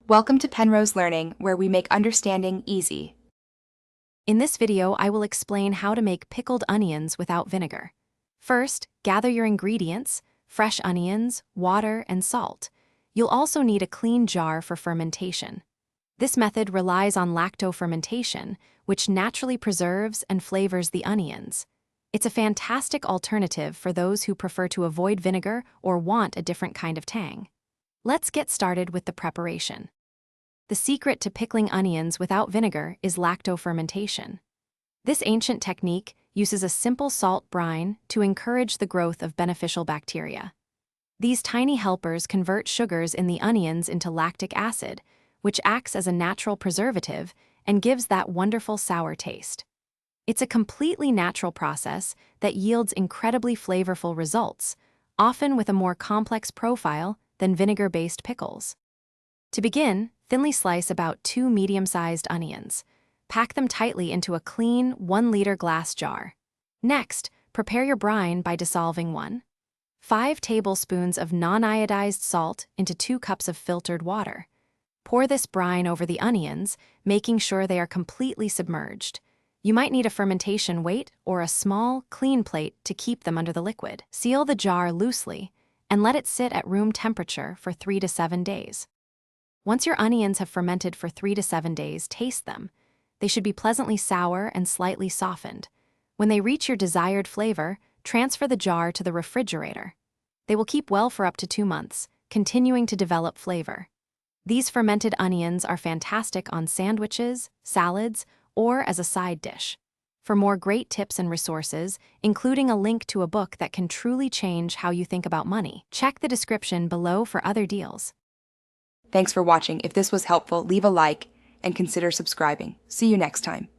Welcome to Penrose Learning, where we make understanding easy. In this video, I will explain how to make pickled onions without vinegar. First, gather your ingredients: fresh onions, water, and salt. You'll also need a clean jar for fermentation. This method relies on lacto-fermentation, which naturally preserves and flavors the onions. It's a fantastic alternative for those who prefer to avoid vinegar or want a different kind of tang. Let's get started with the preparation. The secret to pickling onions without vinegar is lacto-fermentation. This ancient technique uses a simple salt brine to encourage the growth of beneficial bacteria. These tiny helpers convert sugars in the onions into lactic acid, which acts as a natural preservative and gives that wonderful sour taste. It's a completely natural process that yields incredibly flavorful results, often with a more complex profile than vinegar-based pickles. To begin, thinly slice about 2 medium-sized onions. Pack them tightly into a clean 1-liter glass jar. Next, prepare your brine by dissolving 1.5 tablespoons of non-iodized salt into 2 cups of filtered water. Pour this brine over the onions, making sure they are completely submerged. You might need a fermentation weight or a small, clean plate to keep them under the liquid. Seal the jar loosely and let it sit at room temperature for 3 to 7 days. Once your onions have fermented for 3 to 7 days, taste them. They should be pleasantly sour and slightly softened. When they reach your desired flavor, transfer the jar to the refrigerator. They will keep well for up to 2 months, continuing to develop flavor. These fermented onions are fantastic on sandwiches, salads, or as a side dish. For more great tips and resources, including a link to a book that can truly change how you think about money, check the description below for other deals. Thanks for watching. If this was helpful, leave a like and consider subscribing. See you next time.